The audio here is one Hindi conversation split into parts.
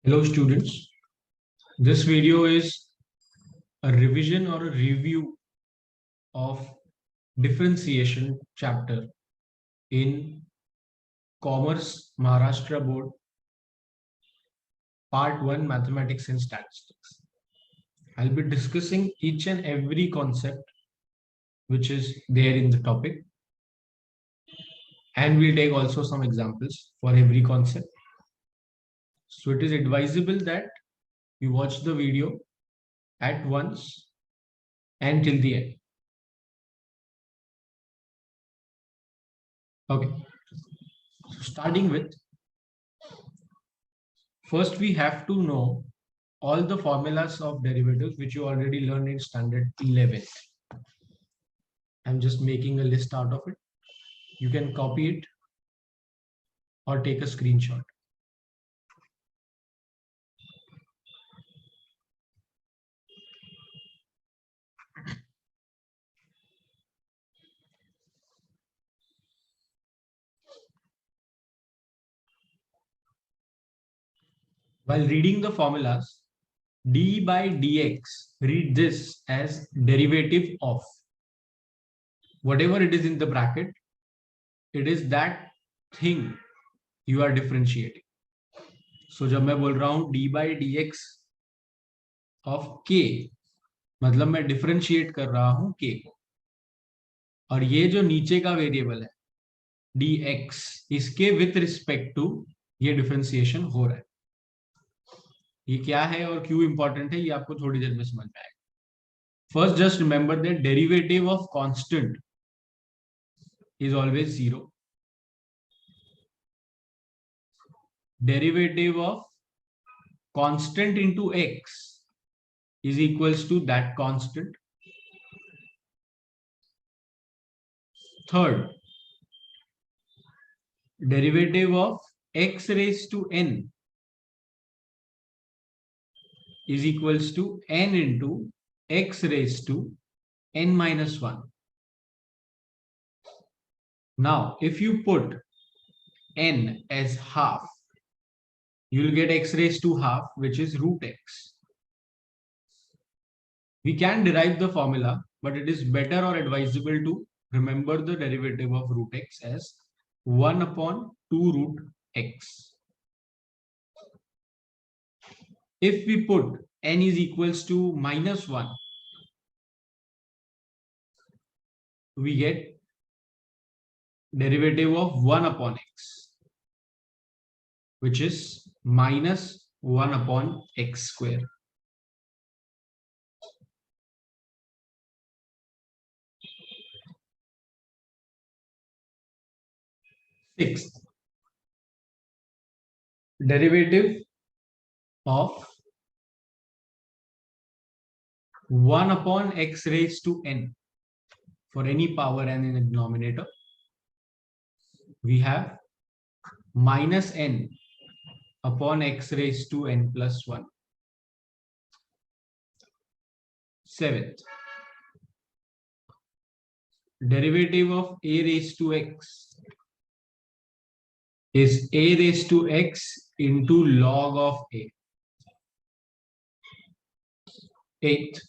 Hello students, this video is a revision or a review of differentiation chapter in Commerce Maharashtra Board Part 1 Mathematics and Statistics. I'll be discussing each and every concept which is there in the topic, and we'll take also some examples for every concept. So it is advisable that you watch the video at once and till the end. Okay, so starting with, first we have to know all the formulas of derivatives which you already learned in standard 11. I'm just making a list out of it. You can copy it or take a screenshot. While reading the formulas, d by dx, read this as derivative of whatever it is in the bracket. It is that thing you are differentiating. So जब मैं बोल रहा हूं d by dx of k, मतलब मैं डिफरेंशिएट कर रहा हूं k को, और ये जो नीचे का वेरिएबल है dx, इसके विथ रिस्पेक्ट टू ये डिफरेंशिएशन हो रहा है. ये क्या है और क्यों इंपॉर्टेंट है ये आपको थोड़ी देर में समझ में आएगा. First just remember that derivative of constant is always zero. Derivative of constant into x is equals to that constant. Third, derivative of x raised to n is equals to n into x raised to n minus 1. Now, if you put n as half, you will get x raised to half, which is root x. We can derive the formula, but it is better or advisable to remember the derivative of root x as 1 upon 2 root x. If we put n is equals to minus 1, we get derivative of 1 upon x, which is minus 1 upon x square. Sixth, derivative of 1 upon x raised to n for any power n in the denominator. We have minus n upon x raised to n plus 1. Seventh, derivative of a raised to x is a raised to x into log of a. Eighth,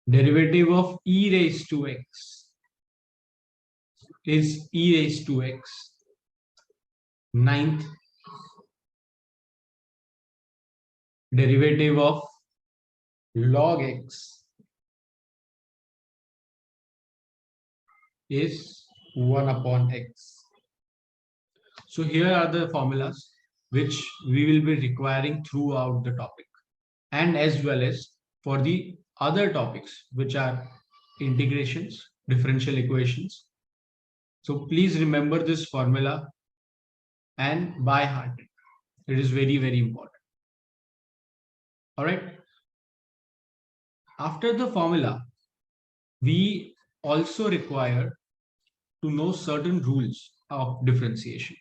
derivative of e raised to x is e raised to x. Ninth, derivative of log x is 1 upon x. So here are the formulas which we will be requiring throughout the topic, and as well as for the other topics which are integrations, differential equations. So please remember this formula and by heart. It is very, very important. All right. After the formula, we also require to know certain rules of differentiation.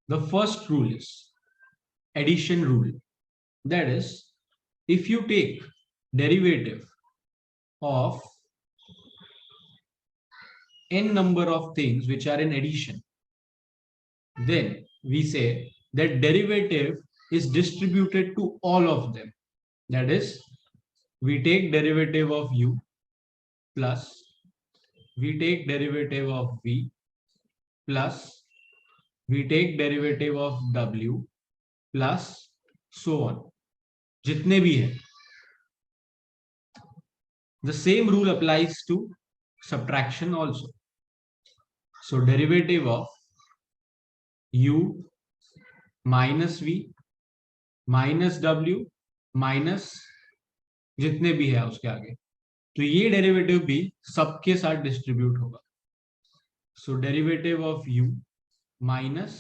The first rule is addition rule. That is, if you take derivative of n number of things which are in addition, then we say that derivative is distributed to all of them. That is, we take derivative of u plus we take derivative of v plus we take derivative of w plus so on. जितने भी है. The same rule applies to subtraction also. So derivative of u minus v minus w minus जितने भी है उसके आगे, तो ये डेरिवेटिव भी सबके साथ डिस्ट्रीब्यूट होगा. So derivative of u minus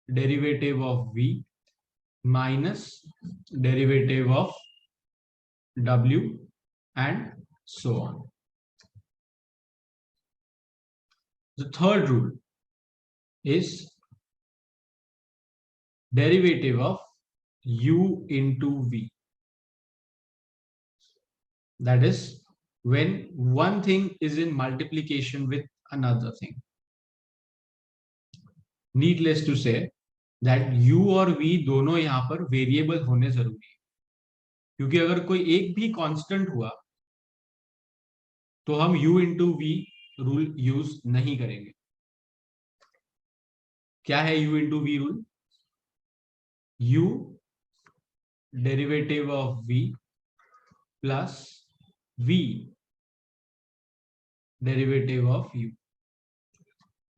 derivative of v minus derivative of w and so on. The third rule is derivative of u into v. That is, when one thing is in multiplication with another thing. Needless to say that u और v दोनों यहां पर वेरिएबल होने जरूरी है, क्योंकि अगर कोई एक भी कांस्टेंट हुआ तो हम u into we rule use नहीं करेंगे. क्या है u into we rule? u derivative of v plus v derivative of u.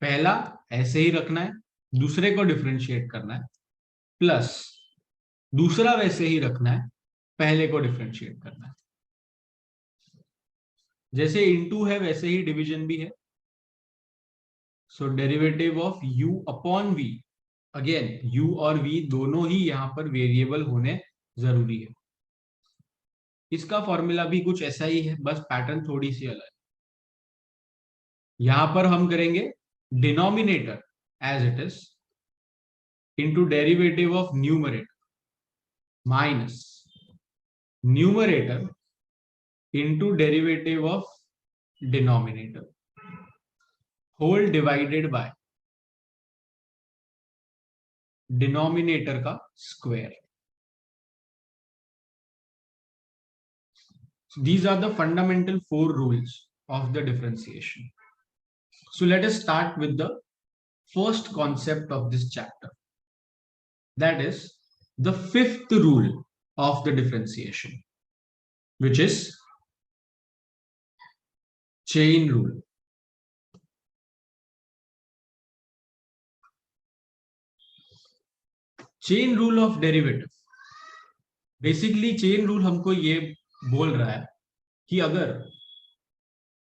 पहला ऐसे ही रखना है, दूसरे को डिफरेंशिएट करना है, प्लस दूसरा वैसे ही रखना है, पहले को डिफरेंशिएट करना है. जैसे इनटू है वैसे ही डिवीजन भी है. So derivative of u upon v, again u और v दोनों ही यहां पर वेरिएबल होने जरूरी है. इसका फॉर्मूला भी कुछ ऐसा ही है, बस पैटर्न थोड़ी सी अलग है. यहां पर हम करेंगे denominator as it is into derivative of numerator minus numerator into derivative of denominator whole divided by denominator का square. So these are the fundamental 4 rules of the differentiation. So let us start with the first concept of this chapter. That is the 5th rule of the differentiation, which is chain rule. Chain rule of derivative. Basically chain rule हमको ये बोल रहा है कि अगर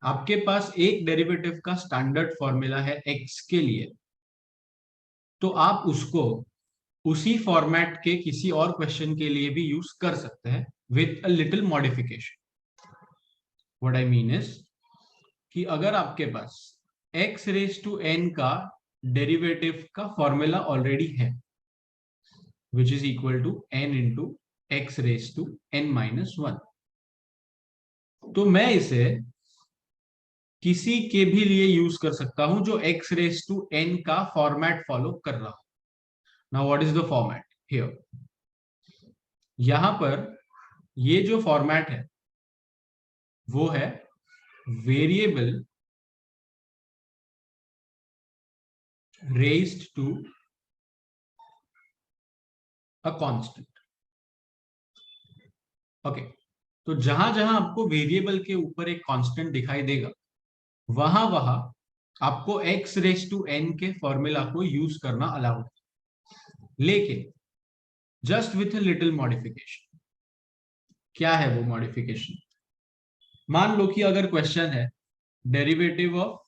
आपके पास एक डेरिवेटिव का स्टैंडर्ड फॉर्मूला है x के लिए, तो आप उसको उसी फॉर्मेट के किसी और क्वेश्चन के लिए भी यूज कर सकते हैं with a little modification. What I mean is कि अगर आपके पास x रेज टू n का डेरिवेटिव का फॉर्मूला ऑलरेडी है, which is equal to n into x raise to n minus 1, तो मैं इसे किसी के भी लिए यूज कर सकता हूं जो x रेज टू n का फॉर्मेट फॉलो कर रहा हो. Now what is the format here? यहां पर ये जो फॉर्मेट है वो है variable raised to a constant. Okay, तो जहां जहां आपको वेरिएबल के ऊपर एक कांस्टेंट दिखाई देगा, वहां वहां आपको x रेज टू n के फॉर्मूला को यूज करना अलाउड है, लेकिन just with a little modification. क्या है वो मॉडिफिकेशन? मान लो कि अगर क्वेश्चन है derivative of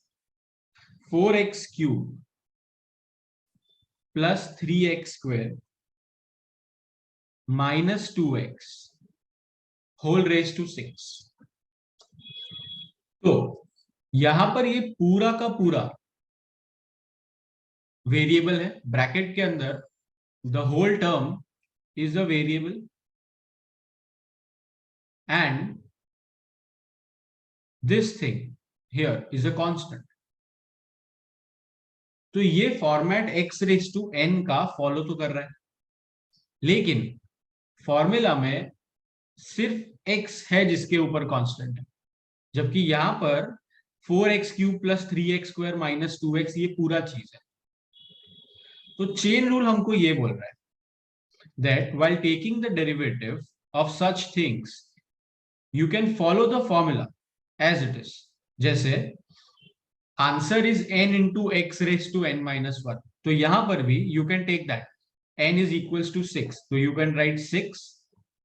4x cube plus 3x square minus 2x whole raise to 6, तो यहां पर ये पूरा का पूरा वेरिएबल है. ब्रैकेट के अंदर the whole term is a variable, and this thing here is a constant. तो ये format x raise to n का फॉलो तो कर रहा है, लेकिन फॉर्मूला में सिर्फ x है जिसके ऊपर कांस्टेंट है, जबकि यहां पर 4x³ plus 3x² minus 2x ये पूरा चीज है। तो चेन रूल हमको ये बोल रहा है that while taking the derivative of such things you can follow the formula as it is. जैसे answer is n into X raise to n minus 1, तो यहां पर भी you can take that n is equals to 6, तो you can write 6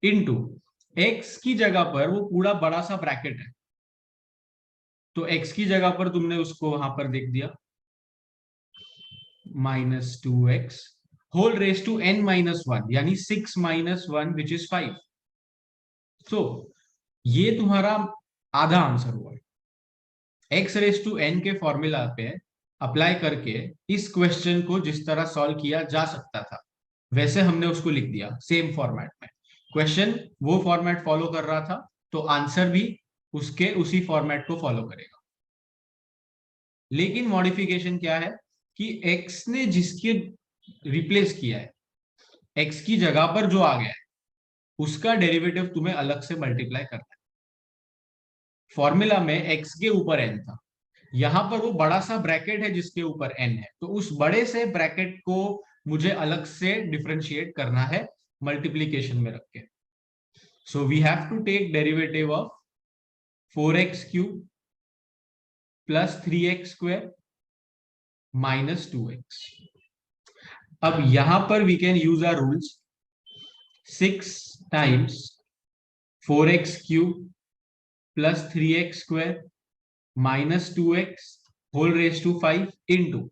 into x की जगह पर वो पूरा बड़ा सा ब्रैकेट है, तो x की जगह पर तुमने उसको वहां पर देख दिया minus 2x whole raise to n minus 1, यानी 6 माइनस 1 विच इज 5। सो ये तुम्हारा आधा आंसर हुआ। x रेस टू n के फॉर्मूला पे अप्लाई करके इस क्वेश्चन को जिस तरह सॉल्व किया जा सकता था वैसे हमने उसको लिख दिया सेम फॉर्मेट में। क्वेश्चन वो फॉर्मेट फॉलो कर रहा था, तो आंसर भी उसके उसी फॉर्मेट को फॉलो करेगा। लेकिन मॉडिफिकेशन क्या है कि x ने जिसके रिप्लेस किया है, x की जगह पर जो आ गया है उसका डेरिवेटिव तुम्हें अलग से मल्टीप्लाई करना है। फॉर्मूला में x के ऊपर n था, यहां पर वो बड़ा सा ब्रैकेट है जिसके ऊपर n है, तो उस बड़े से ब्रैकेट को मुझे अलग से डिफरेंशिएट करना है मल्टीप्लीकेशन में रख के। So we have to take derivative of 4x³ plus 3x² minus 2x। अब यहां पर we can use our rules, 6 times 4x³ plus 3x² minus 2x whole raise to 5 into,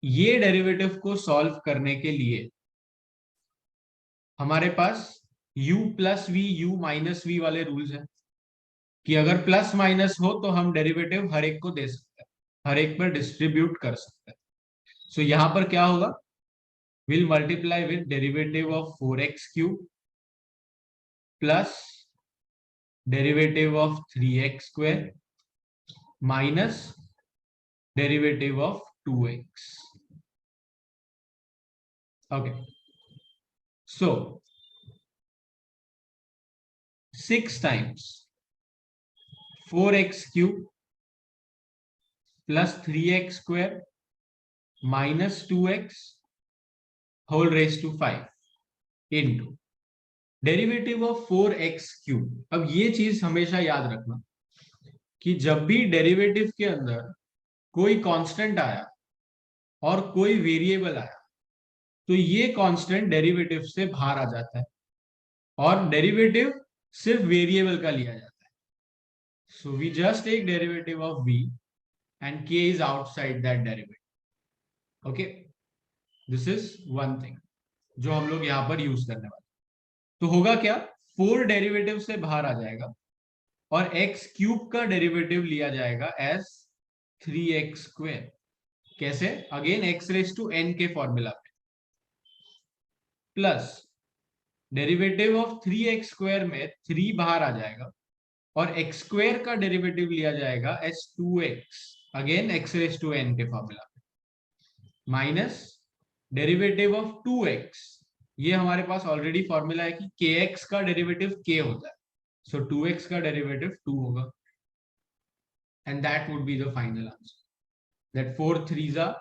ये डेरिवेटिव को सॉल्व करने के लिए हमारे पास u plus v u minus v वाले रूल्स हैं कि अगर प्लस माइनस हो तो हम डेरिवेटिव हर एक को दे सकते हैं, हर एक पर डिस्ट्रीब्यूट कर सकते हैं। सो यहां पर क्या होगा, will multiply with derivative of 4x³ plus derivative of 3x² minus derivative of 2x। Okay, so 6 times 4x³ plus 3x² minus 2x whole raise to 5 into derivative of 4x³। अब ये चीज हमेशा याद रखना कि जब भी डेरिवेटिव के अंदर कोई कांस्टेंट आया और कोई वेरिएबल आया तो ये कांस्टेंट डेरिवेटिव से बाहर आ जाता है और डेरिवेटिव सिर्फ वेरिएबल का लिया जाता है। So we just take derivative of v and k is outside that derivative. Okay, this is one thing जो हम लोग यहां पर यूज करने वाले। तो होगा क्या, 4 डेरिवेटिव से बाहर आ जाएगा और x³ का डेरिवेटिव लिया जाएगा एज 3x²। कैसे, again x raise to n के फॉर्मूला पे, प्लस डेरिवेटिव ऑफ 3x² में 3 बाहर आ जाएगा और x² का डेरिवेटिव लिया जाएगा as 2x, again x raise to n के फॉर्मूला पे, माइनस डेरिवेटिव ऑफ 2x, ये हमारे पास ऑलरेडी फॉर्मूला है कि kx का डेरिवेटिव k होता है, सो 2x का डेरिवेटिव 2 होगा and that would be the final answer. That 4 3s are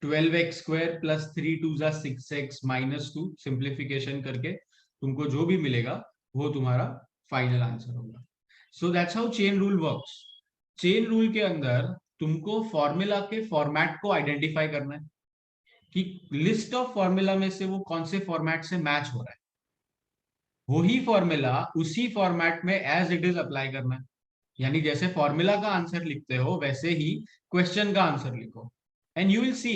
12x² plus 3 2s are 6x minus 2, simplification करके तुमको जो भी मिलेगा वो तुम्हारा फाइनल आंसर होगा। So that's how chain rule works. Chain rule के अंदर तुमको फॉर्मूला के फॉर्मेट को आइडेंटिफाई करना है कि लिस्ट ऑफ फॉर्मूला में से वो कौन से फॉर्मेट से मैच हो रहा है, वही फॉर्मूला उसी फॉर्मेट में एज इट इज अप्लाई करना है। यानी जैसे फॉर्मूला का आंसर लिखते हो वैसे ही क्वेश्चन का आंसर लिखो एंड यू विल सी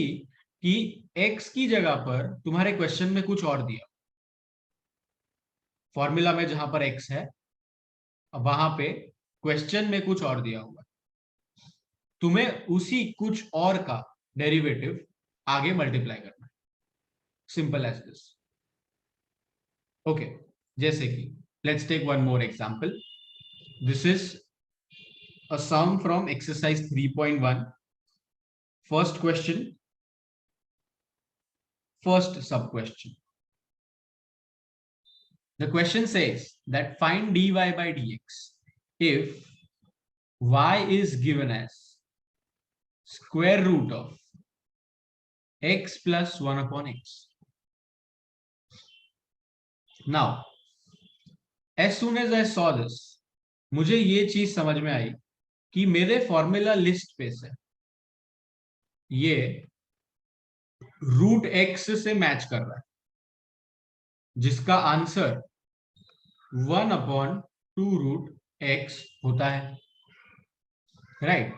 कि x की जगह पर तुम्हारे क्वेश्चन में कुछ और दिया, फॉर्मूला में जहां पर x है वहां पे क्वेश्चन में कुछ और दिया हुआ, तुम्हें उसी कुछ और का डेरिवेटिव आगे मल्टीप्लाई करना है, सिंपल एज दिस। ओके, जैसे कि Let's take one more example. This is a sum from exercise 3.1. First question, first sub question. The question says that find dy by dx if y is given as square root of x plus 1 upon x. Now, as soon as I saw this, मुझे ये चीज समझ में आई कि मेरे फॉर्मूला लिस्ट पे से ये रूट एक्स से मैच कर रहा है, जिसका आंसर 1 अपॉन 2 रूट एक्स होता है, राइट?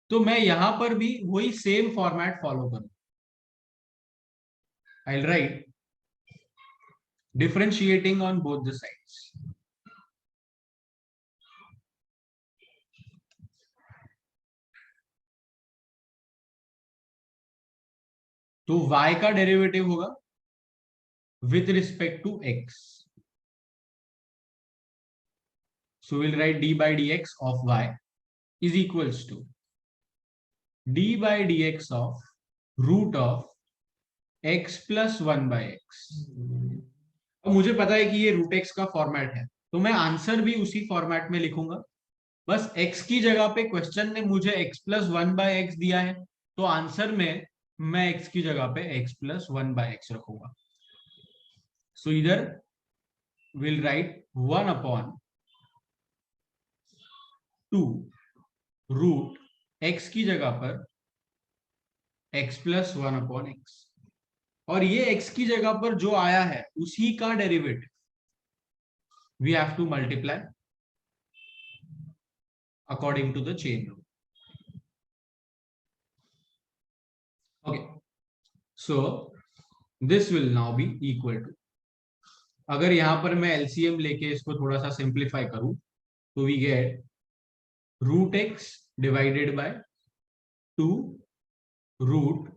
तो मैं यहां पर भी वही सेम फॉर्मेट फॉलो करूं. I'll write differentiating on both the sides. तो y का डेरिवेटिव होगा with respect to x. So we'll write d by dx of y is equals to d by dx of root of x plus 1 by x. अब मुझे पता है कि ये रूट एक्स का फॉर्मेट है, तो मैं आंसर भी उसी फॉर्मेट में लिखूंगा. बस x की जगह पे क्वेश्चन ने मुझे x प्लस 1 बाय एक्स दिया है, तो आंसर में मैं x की जगह पे x प्लस 1 बाय एक्स रखूंगा. सो इधर will write 1 upon 2 root x की जगह पर x प्लस 1 अपॉन एक्स, और ये x की जगह पर जो आया है उसी का derivative we have to multiply according to the chain rule. Okay, so this will now be equal to, अगर यहां पर मैं एलसीएम लेके इसको थोड़ा सा सिंप्लीफाई करूं तो we get root X divided by 2 root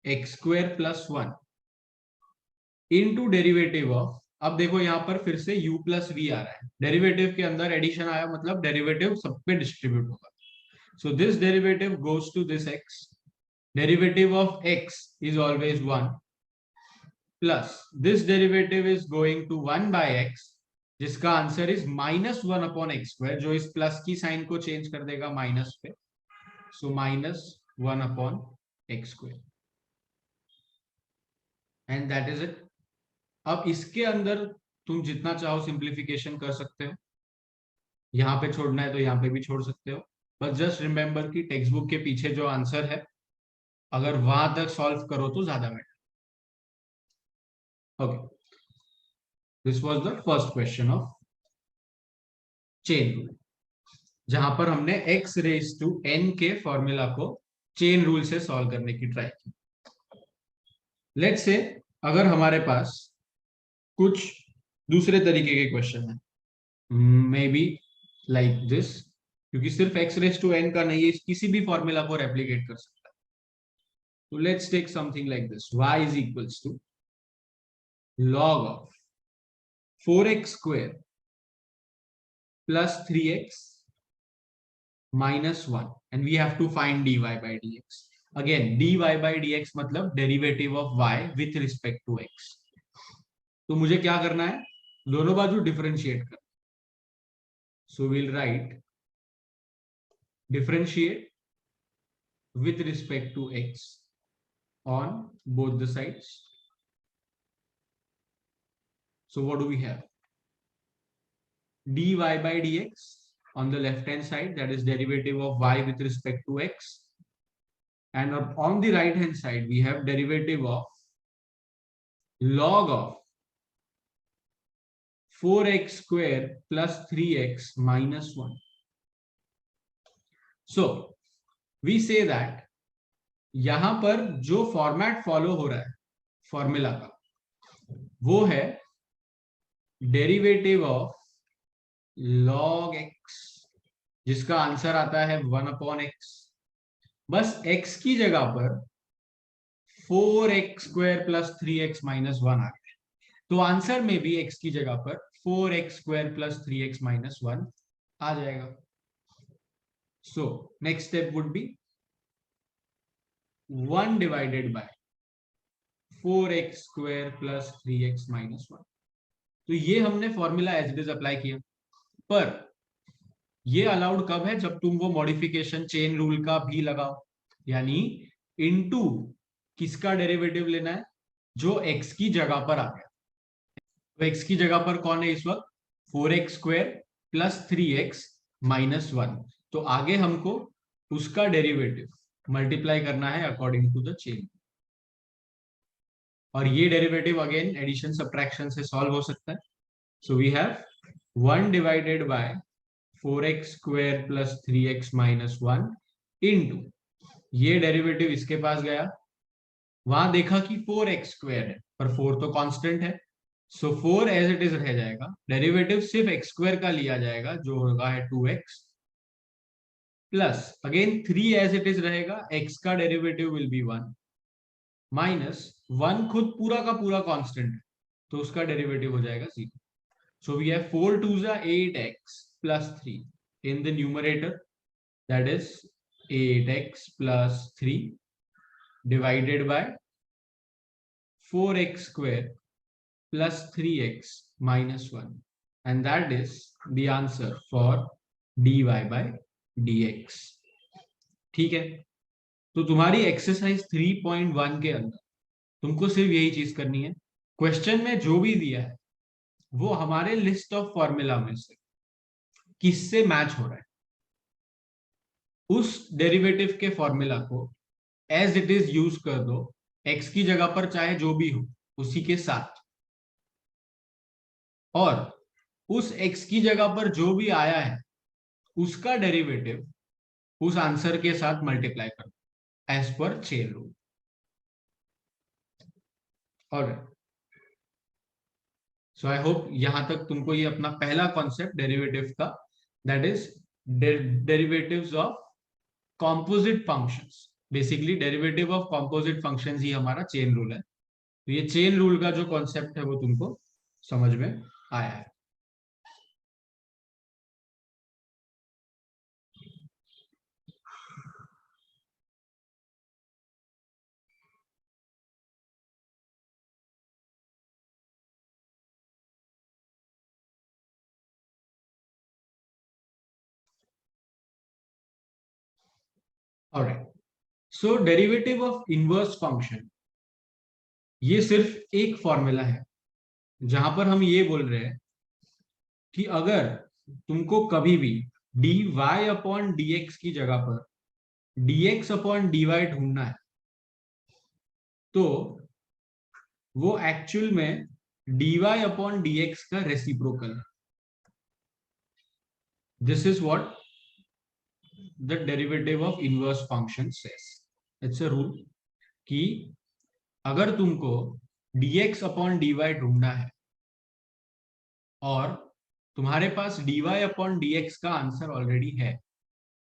X square plus 1 into derivative of, अब देखो यहां पर फिर से u प्लस वी आ रहा है, डेरिवेटिव के अंदर एडिशन आया मतलब डेरिवेटिव सब पे डिस्ट्रीब्यूट होगा. So this derivative goes to this x, derivative of x is always 1 plus this derivative is going to 1 by x, जिसका answer is minus 1 upon X square, जो इस प्लस की साइन को चेंज कर देगा माइनस पे. So minus 1 upon X square, and that is it. अब इसके अंदर तुम जितना चाहो सिंप्लीफिकेशन कर सकते हो, यहां पे छोड़ना है तो यहां पे भी छोड़ सकते हो, बस जस्ट रिमेंबर कि टेक्स्ट बुक के पीछे जो आंसर है अगर वहां तक सॉल्व करो तो ज्यादा better. Okay, this was the first question of chain rule, जहां पर हमने x रेज टू n के फॉर्मूला को चेन रूल से सॉल्व करने की ट्राई की. लेट्स से अगर हमारे पास कुछ दूसरे तरीके के क्वेश्चन है, मे बी लाइक दिस, क्योंकि सिर्फ x रेज टू n का नहीं है, किसी भी फॉर्मूला को रेप्लिकेट कर सकता है. तो let's take something like this, y is equals to log of 4x square plus 3x minus 1, and we have to find dy by dx. Again, dy by dx मतलब derivative of y with respect to x. तो मुझे क्या करना है, दोनों बाजू डिफरेंशिएट करना. So will write differentiate with respect to x on both the sides. So what do we have? dy by dx on the left hand side, that is derivative of y with respect to x, and on the right hand side we have derivative of log of 4x square plus 3x minus 1. So we say that यहां पर जो फॉर्मेट फॉलो हो रहा है फॉर्मूला का, वो है डेरिवेटिव ऑफ log x, जिसका आंसर आता है 1 अपॉन एक्स. बस x की जगह पर 4x square plus 3x minus 1 आ गया. तो आंसर में भी x की जगह पर 4x square plus 3x minus 1 आ जाएगा. So next step would be 1 divided by 4x square plus 3x minus 1. तो ये हमने formula as it is apply किया, पर ये अलाउड कब है? जब तुम वो मॉडिफिकेशन चेन रूल का भी लगाओ, यानी इनटू किसका डेरिवेटिव लेना है? जो x की जगह पर आ गया. तो x की जगह पर कौन है इस वक्त? 4x square plus 3x minus 1. तो आगे हमको उसका डेरिवेटिव मल्टीप्लाई करना है अकॉर्डिंग टू द चेन. और ये डेरिवेटिव अगेन एडिशन सब्ट्रैक्शन से सॉल्व हो सकता है. So we have 1 divided by 4x square plus 3x minus 1 into ये डेरिवेटिव इसके पास गया, वहां देखा कि 4x स्क्वायर है पर 4 तो कांस्टेंट है, सो 4 एज इट इज रह जाएगा. डेरिवेटिव सिर्फ x स्क्वायर का लिया जाएगा जो होगा है 2x plus again 3 as it is रहेगा, x का डेरिवेटिव विल बी 1 माइनस 1 खुद पूरा का पूरा कांस्टेंट है तो उसका डेरिवेटिव हो जाएगा 0. So we have 4 2s 8x plus 3 in the numerator, that is 8x plus 3 divided by 4x square plus 3x minus 1, and that is the answer for dy by dx. ठीक है, तो तुम्हारी एक्सरसाइज 3.1 के अंदर तुमको सिर्फ यही चीज करनी है. क्वेश्चन में जो भी दिया है वो हमारे लिस्ट ऑफ फॉर्मूला में से किससे मैच हो रहा है, उस डेरिवेटिव के फॉर्मूला को एज इट इज यूज कर दो, x की जगह पर चाहे जो भी हो उसी के साथ, और उस x की जगह पर जो भी आया है उसका डेरिवेटिव उस आंसर के साथ मल्टीप्लाई कर दो as per chain rule. Alright, so I hope यहां तक तुमको ये अपना पहला कॉन्सेप्ट डेरिवेटिव का, that is derivatives of composite functions. Basically derivative of composite functions ही हमारा चेन रूल है. तो ये चेन रूल का जो कॉन्सेप्ट है वो तुमको समझ में आया है. Alright, so derivative of inverse function, ये सिर्फ एक फॉर्मूला है जहां पर हम ये बोल रहे हैं कि अगर तुमको कभी भी dy अपॉन dx की जगह पर dx अपॉन dy ढूंढना है तो वो एक्चुअल में dy अपॉन dx का रेसिप्रोकल है. This is what the derivative of inverse function says. It's a rule कि अगर तुमको dx अपॉन dy ढूंढना है और तुम्हारे पास dy अपॉन dx का आंसर ऑलरेडी है,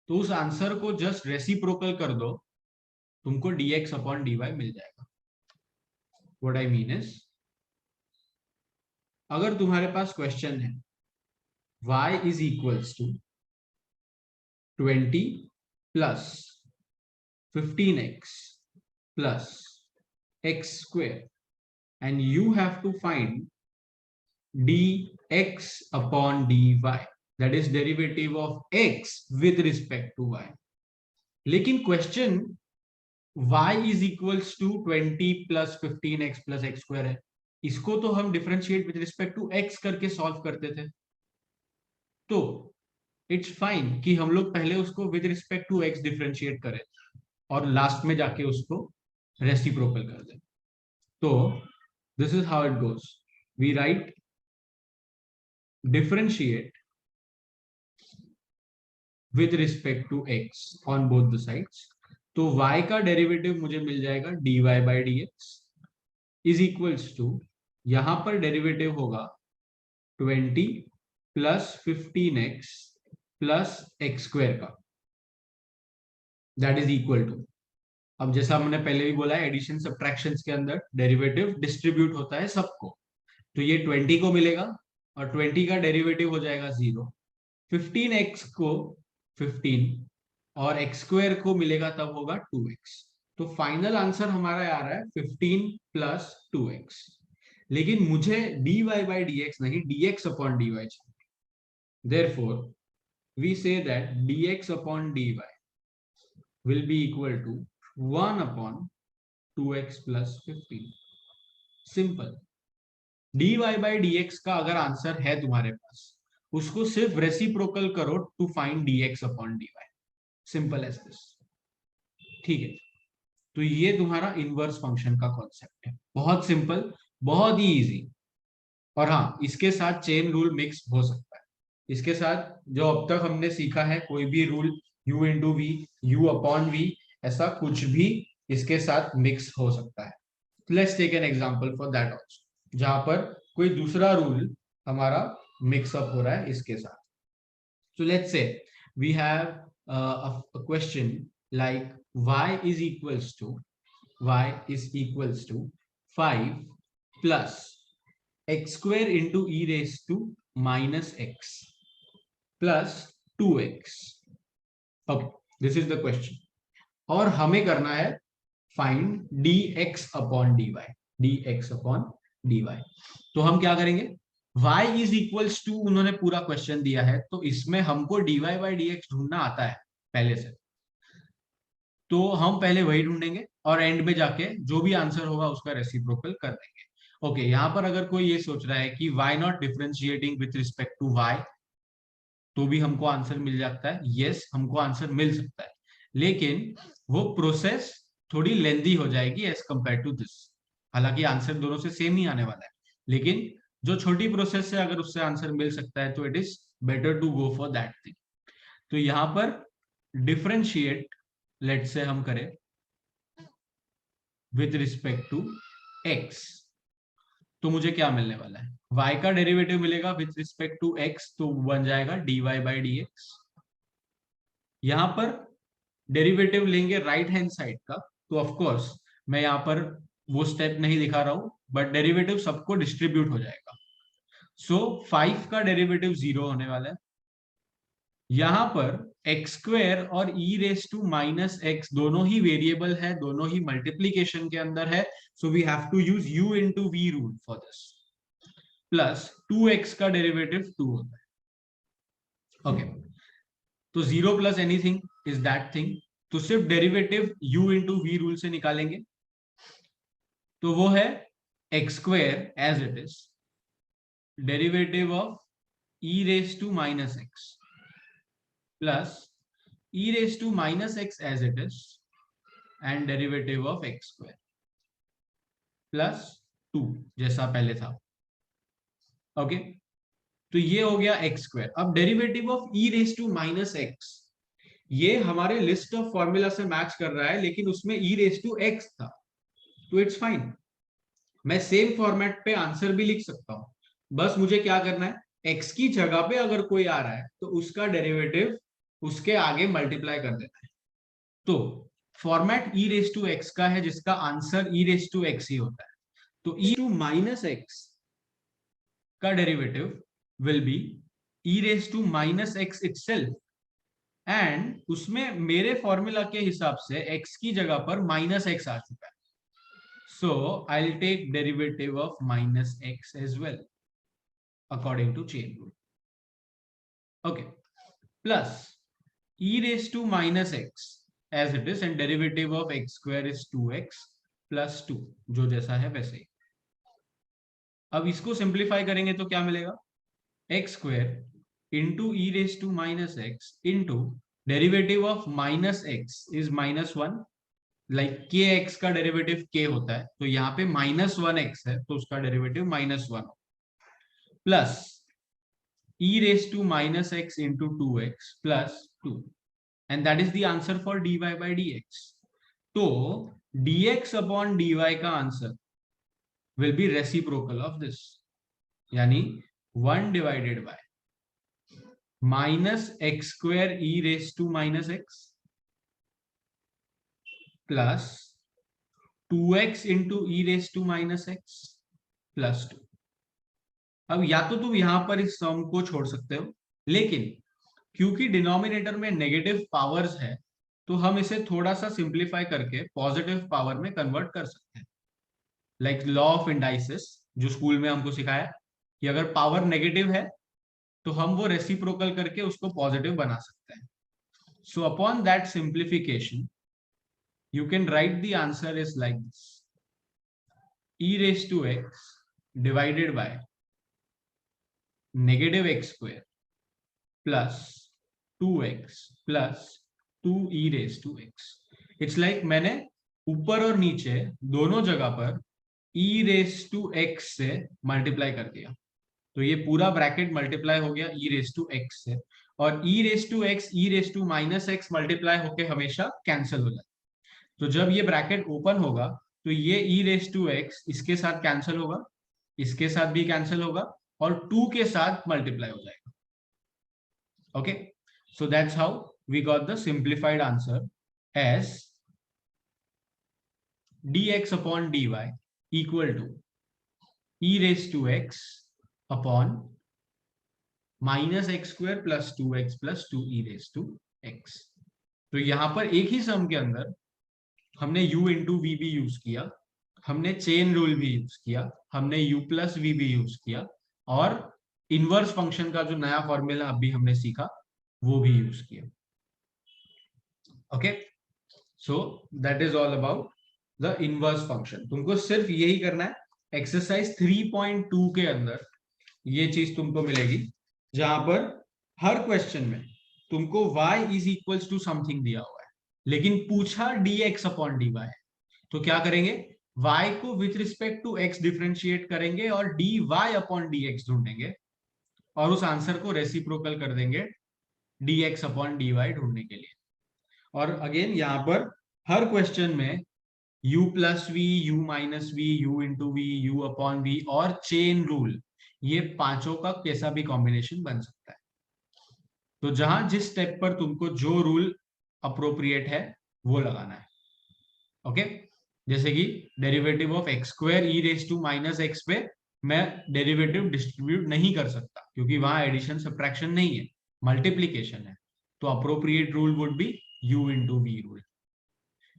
तो उस आंसर को जस्ट रेसिप्रोकल कर दो, तुमको dx अपॉन dy मिल जाएगा. व्हाट आई मीन इज, अगर तुम्हारे पास क्वेश्चन है y is equals to 20 plus 15x plus x square, and you have to find dx upon dy, that is derivative of x with respect to y. लेकिन question y is equals to 20 plus 15x plus x square है, इसको तो हम differentiate with respect to x करके सॉल्व करते थे. तो इट्स फाइन कि हम लोग पहले उसको with respect to x differentiate करें और लास्ट में जाके उसको रेसिप्रोकल कर दें. तो this is how it goes. We write differentiate with respect to x on both the sides. तो y का डेरिवेटिव मुझे मिल जाएगा dy by D X is equals to, यहां पर डेरिवेटिव होगा 20 plus 15x plus X square का, दैट इज इक्वल टू, अब जैसा हमने पहले भी बोला है एडिशन सब्ट्रैक्शंस के अंदर डेरिवेटिव डिस्ट्रीब्यूट होता है सबको, तो ये 20 को मिलेगा और 20 का डेरिवेटिव हो जाएगा 0। 15x को 15 और x स्क्वायर को मिलेगा तब होगा 2x। तो फाइनल आंसर हमारा आ रहा है 15 प्लस 2x। लेकिन मुझे dy बाई dx नहीं, dx अपॉन dy चाहिए। Therefore, we say that dx upon dy will be equal to 1 upon 2x plus 15. Simple. dy by dx का अगर आंसर है तुम्हारे पास, उसको सिर्फ रेसिप्रोकल करो to find dx upon dy। Simple as this. ठीक है, तो ये तुम्हारा इनवर्स फंक्शन का कॉन्सेप्ट है। बहुत सिंपल, बहुत ही इजी। और हाँ, इसके साथ चेन रूल मिक्स हो सकता है। इसके साथ जो अब तक हमने सीखा है, कोई भी rule u into we, you upon V, ऐसा कुछ भी इसके साथ मिक्स हो सकता है। Let's take an example for that also, जहां पर कोई दूसरा रूल हमारा मिक्सअप हो रहा है इसके साथ। So let's say we have a question like y is equals to 5 plus x square into e raised to minus x plus 2x. Okay, this is the question. और हमें करना है find dx upon dy, dx upon dy। तो हम क्या करेंगे, y इज इक्वल्स टू, उन्होंने पूरा क्वेश्चन दिया है, तो इसमें हमको dy बाई dx ढूंढना आता है पहले से, तो हम पहले वही ढूंढेंगे और एंड में जाके जो भी आंसर होगा उसका रेसिप्रोकल कर देंगे। ओके, यहाँ पर अगर कोई ये सोच रहा है कि why not differentiating with respect to y, तो भी हमको आंसर मिल जाता है। यस, हमको आंसर मिल सकता है, लेकिन वो प्रोसेस थोड़ी लेंदी हो जाएगी एज कंपेयर टू दिस। हालांकि आंसर दोनों से सेम ही आने वाला है, लेकिन जो छोटी प्रोसेस है अगर उससे आंसर मिल सकता है तो it is better to go for that thing. तो यहां पर डिफरेंशिएट लेट से हम करें विथ रिस्पेक्ट टू x, तो मुझे क्या मिलने वाला है, y का डेरिवेटिव मिलेगा विथ रिस्पेक्ट टू x, तो बन जाएगा dy बाई dx। यहां पर डेरिवेटिव लेंगे राइट हैंड साइड का, तो ऑफ कोर्स मैं यहां पर वो स्टेप नहीं दिखा रहा हूं, बट डेरिवेटिव सबको डिस्ट्रीब्यूट हो जाएगा। सो 5 का डेरिवेटिव 0 होने वाला है। यहां पर एक्स स्क्वेयर और ई रेस टू माइनस एक्स दोनों ही वेरिएबल है, दोनों ही मल्टीप्लीकेशन के अंदर है, so we have to use u into we rule for this. Plus 2x का डेरिवेटिव 2 होता है। ओके, तो 0 plus anything is that thing, तो सिर्फ derivative u into we rule से निकालेंगे, तो वो है x square as it is, derivative of e raise to minus x plus e raise to minus x as it is and derivative of x square plus 2 जैसा पहले था। ओके, तो ये हो गया एक्स स्क्वायर। अब derivative of e raise to minus x, ये हमारे लिस्ट ऑफ फॉर्मूला से मैच कर रहा है, लेकिन उसमें e रेस टू एक्स था, तो इट्स फाइन। मैं सेम फॉर्मेट पे आंसर भी लिख सकता हूं, बस मुझे क्या करना है, x की जगह पे अगर कोई आ रहा है तो उसका डेरिवेटिव उसके आगे मल्टीप्लाई कर देना है। तो format e raise to x का है जिसका answer e raise to x ही होता है, तो e टू माइनस एक्स का derivative will be e raise to minus x itself, and उसमें मेरे फॉर्मूला के हिसाब से x की जगह पर माइनस एक्स आ चुका है, so I'll take derivative of minus x as well according to chain rule. Okay, plus e raised to minus x as it is, and derivative of x square is 2x plus 2, जो जैसा है वैसे ही। अब इसको सिंप्लीफाई करेंगे तो क्या मिलेगा, x square into e raised to minus x into derivative of minus x is minus 1, like के एक्स का डेरिवेटिव के होता है, तो यहाँ पे माइनस 1x है तो उसका derivative minus 1, plus e raised to minus x into 2x plus 2, and that is the answer for dy by dx. तो dx upon dy का answer will be reciprocal of this, यानी 1 divided by minus x square e raised to minus x plus 2x into e raised to minus x plus 2. अब या तो तुम यहां पर इस सम को छोड़ सकते हो, लेकिन क्योंकि डिनोमिनेटर में नेगेटिव पावर्स है तो हम इसे थोड़ा सा सिंप्लीफाई करके पॉजिटिव पावर में कन्वर्ट कर सकते हैं। लाइक लॉ ऑफ इंडाइसिस जो स्कूल में हमको सिखाया कि अगर पावर नेगेटिव है तो हम वो रेसिप्रोकल करके उसको पॉजिटिव बना सकते हैं। So upon that simplification you can write the answer is like this: e raised to x divided by negative x square plus 2x plus 2e raised to x. It's like मैंने ऊपर और नीचे दोनों जगह पर e raised to x से मल्टीप्लाई कर दिया, तो ये पूरा ब्रैकेट मल्टीप्लाई हो गया e raised to x से, और e raised to x e raised to minus x multiply होके हमेशा कैंसिल हो जाता है। तो जब ये ब्रैकेट ओपन होगा तो ये e raised to x इसके साथ कैंसिल होगा, इसके साथ भी कैंसिल होगा, और 2 के साथ मल्टीप्लाई हो जाएगा। Okay, so that's how we got the simplified answer as dx upon dy equal to e raised to x upon minus x square plus 2x plus 2e raised to x. तो यहां पर एक ही सम के अंदर हमने u इंटू वी भी यूज किया, हमने चेन रूल भी यूज किया, हमने u प्लस वी भी यूज किया, और इनवर्स फंक्शन का जो नया फॉर्मूला अभी हमने सीखा वो भी यूज किया। Okay, so that is all about the inverse function. तुमको सिर्फ यही करना है, एक्सरसाइज 3.2 के अंदर ये चीज तुमको मिलेगी, जहां पर हर क्वेश्चन में तुमको y is equals to something दिया हुआ है, लेकिन पूछा dx अपॉन dy है, तो क्या करेंगे, y को with respect to x differentiate करेंगे और dy अपॉन dx ढूंढेंगे, और उस आंसर को रेसिप्रोकल कर देंगे dx अपॉन dy ढूंढने के लिए। और अगेन यहाँ पर हर क्वेश्चन में u plus v, u minus v, u into we, you upon v और चेन रूल, ये पांचों का कैसा भी कॉम्बिनेशन बन सकता है। तो जहां जिस स्टेप पर तुमको जो रूल अप्रोप्रिएट है वो लगाना है। ओके, जैसे कि derivative of x square e raise to minus x पे मैं डेरिवेटिव डिस्ट्रीब्यूट नहीं कर सकता क्योंकि वहां एडिशन सब्ट्रैक्शन नहीं है, मल्टीप्लीकेशन है, तो appropriate rule would be u into we rule.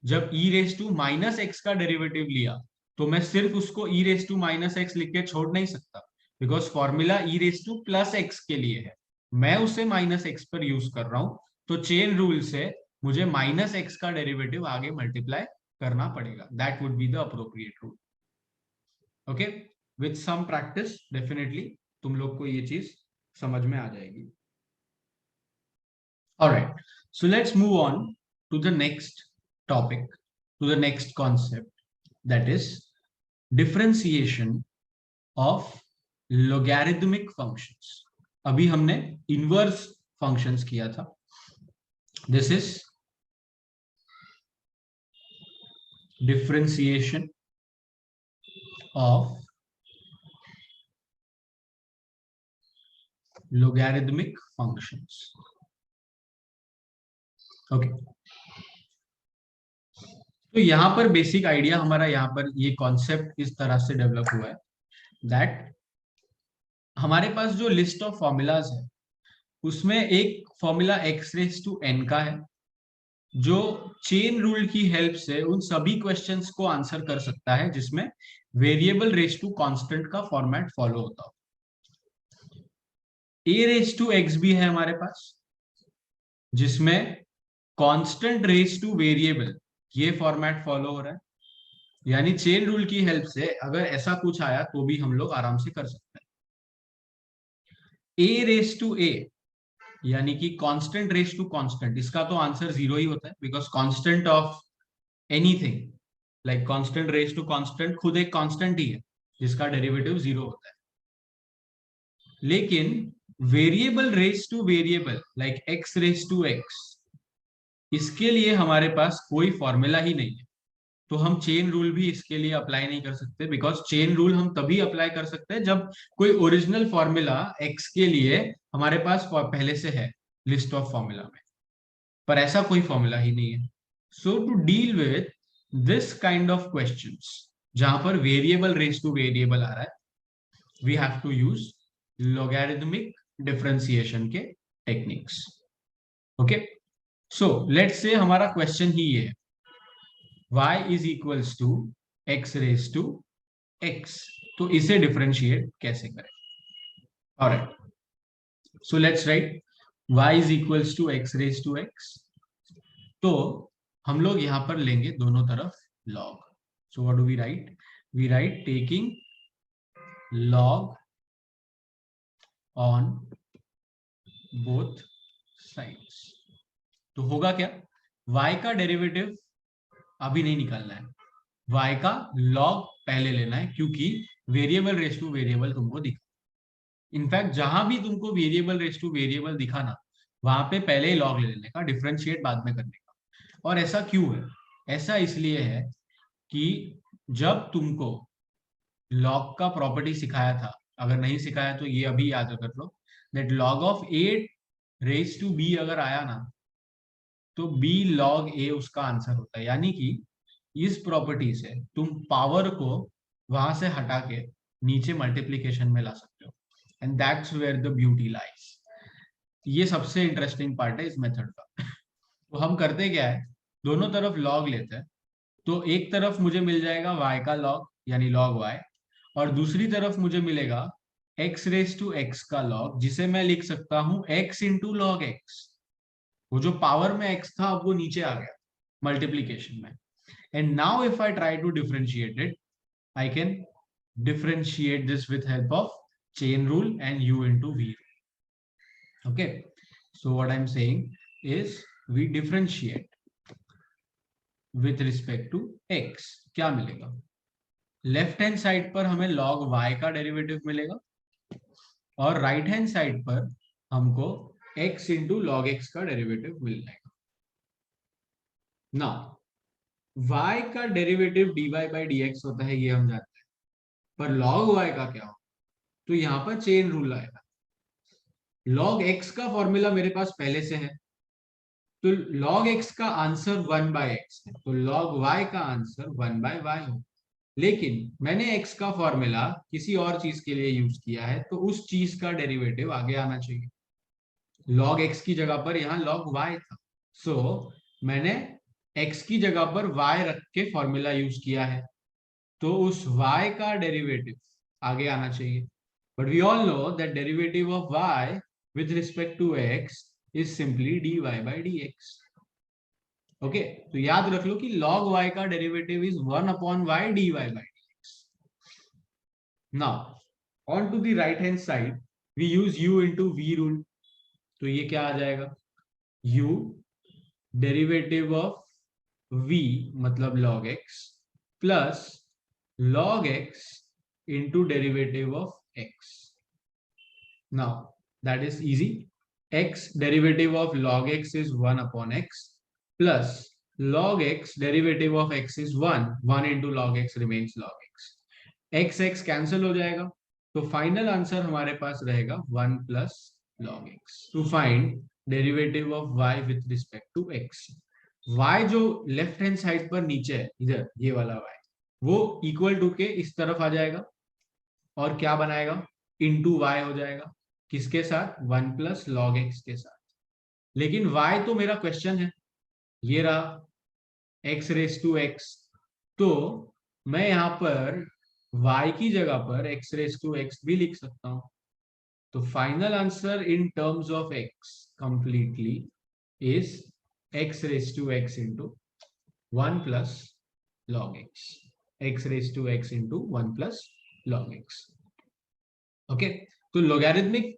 जब e raise to minus x का डेरिवेटिव लिया तो मैं सिर्फ उसको e raise to minus x लिख के छोड़ नहीं सकता, because formula e raise to plus x के लिए है, मैं उसे माइनस एक्स पर यूज कर रहा हूं, तो चेन रूल से मुझे माइनस एक्स का डेरिवेटिव आगे मल्टीप्लाई करना पड़ेगा। That would be the appropriate rule. Okay, with some practice definitely तुम लोग को ये चीज समझ में आ जाएगी। Alright, so let's move on to the next topic, to the next concept, that is differentiation of logarithmic functions. अभी हमने inverse functions किया था, this is differentiation of logarithmic functions. Okay, तो यहां पर बेसिक आइडिया हमारा, यहां पर ये कॉन्सेप्ट इस तरह से डेवलप हुआ है दैट हमारे पास जो लिस्ट ऑफ फॉर्मूलाज है उसमें एक formula x raise to n का है जो चेन रूल की हेल्प से उन सभी क्वेश्चंस को आंसर कर सकता है जिसमें वेरिएबल रेज टू कांस्टेंट का फॉर्मेट फॉलो होता हो। a रेज टू x भी है हमारे पास जिसमें कांस्टेंट रेज टू वेरिएबल, ये फॉर्मेट फॉलो हो रहा है, यानी चेन रूल की हेल्प से अगर ऐसा कुछ आया तो भी हम लोग आराम से कर सकते हैं। a रेज टू a यानी कि कांस्टेंट रेज टू कांस्टेंट, इसका तो आंसर 0 ही होता है, because constant of anything like constant raise to constant खुद एक कांस्टेंट ही है जिसका डेरिवेटिव 0 होता है। लेकिन variable raise to variable like x raise to x, इसके लिए हमारे पास कोई फॉर्मूला ही नहीं है, तो हम चेन रूल भी इसके लिए अप्लाई नहीं कर सकते, बिकॉज चेन रूल हम तभी अप्लाई कर सकते हैं जब कोई ओरिजिनल फॉर्मूला x के लिए हमारे पास पहले से है लिस्ट ऑफ फॉर्मूला में, पर ऐसा कोई फॉर्मूला ही नहीं है। So to deal with this kind of questions जहां पर वेरिएबल रेज टू वेरिएबल आ रहा है, we have to use logarithmic differentiation के techniques. Okay, so let's say हमारा क्वेश्चन ही ये है, y is equals to x raise to x, तो इसे डिफरेंशिएट कैसे करें? Alright, so let's write y is equals to x raise to x। तो हम लोग यहां पर लेंगे दोनों तरफ log। So what do we write? We write taking log on both sides. तो होगा क्या, y का डेरिवेटिव अभी नहीं निकालना है, y का log पहले लेना है, क्योंकि वेरिएबल रेस टू वेरिएबल तुमको दिखा। इनफैक्ट जहां भी तुमको वेरिएबल रेस टू वेरिएबल दिखा ना, वहां पे पहले ही log ले लेने का, डिफरेंशिएट बाद में करने का। और ऐसा क्यों है? ऐसा इसलिए है कि जब तुमको log का प्रॉपर्टी सिखाया था, अगर नहीं सिखाया तो ये अभी याद कर लो, that log of a raise to b अगर आया ना, तो b log a उसका आंसर होता है। यानी कि इस प्रॉपर्टी से तुम पावर को वहां से हटा के नीचे मल्टीप्लीकेशन में ला सकते हो, and that's where the beauty lies. ये सबसे इंटरेस्टिंग पार्ट है इस मेथड का। तो हम करते क्या है, दोनों तरफ log लेते हैं, तो एक तरफ मुझे मिल जाएगा y का log यानी log y, और दूसरी तरफ मुझे मिलेगा x रेस टू x का log, जिसे मैं लिख सकता हूं x इंटू लॉग एक्स। वो जो पावर में x था अब वो नीचे आ गया मल्टीप्लीकेशन में। And now if I try to differentiate it, I can differentiate this with help of chain rule and u into v. Okay, so what I'm saying is we differentiate with respect to x, क्या मिलेगा? लेफ्ट हैंड साइड पर हमें log y का डेरिवेटिव मिलेगा, और राइट हैंड साइड पर हमको x इंटू लॉग एक्स का डेरिवेटिव मिल जाएगा। नाउ y का डेरिवेटिव dy बाई dx होता है, ये हम जानते हैं, पर log y का क्या हो? तो यहां पर चेन रूल आएगा। log x का फॉर्मूला मेरे पास पहले से है, तो log x का आंसर 1 बाय एक्स है, तो log y का आंसर 1 बाय वाई हो। लेकिन मैंने x का फॉर्मूला किसी और चीज के लिए यूज किया है, तो उस चीज का डेरिवेटिव आगे आना चाहिए। log x की जगह पर यहाँ log y था, सो मैंने x की जगह पर y रख के फॉर्मूला यूज किया है, तो उस y का डेरिवेटिव आगे आना चाहिए। But we all know that derivative of y with respect to x is simply dy by dx. Okay, तो याद रख लो कि log y का डेरिवेटिव is 1 upon y dy by dx. Now on to the right hand side we use u into v rule, तो ये क्या आ जाएगा, u डेरिवेटिव ऑफ v मतलब log x plus log x into derivative of x. Now that is easy. X derivative of log x is 1 upon x plus log x derivative of x is 1. 1 into log x remains log x. x cancel हो जाएगा, तो फाइनल आंसर हमारे पास रहेगा 1 plus log x. To find derivative of y with respect to x. y जो लेफ्ट हैंड साइड पर नीचे है, इधर ये वाला y, वो इक्वल टू के इस तरफ आ जाएगा और क्या बनाएगा, इनटू y हो जाएगा, किसके साथ, 1 प्लस लॉग एक्स के साथ। लेकिन y तो मेरा क्वेश्चन है, ये रहा x रेस टू x, तो मैं यहां पर y की जगह पर x रेस टू x भी लिख सकता हूं। तो final answer in terms of x completely is x raise to x into 1 plus log x, x raise to x into 1 plus log x. Okay, तो लॉगरिथमिक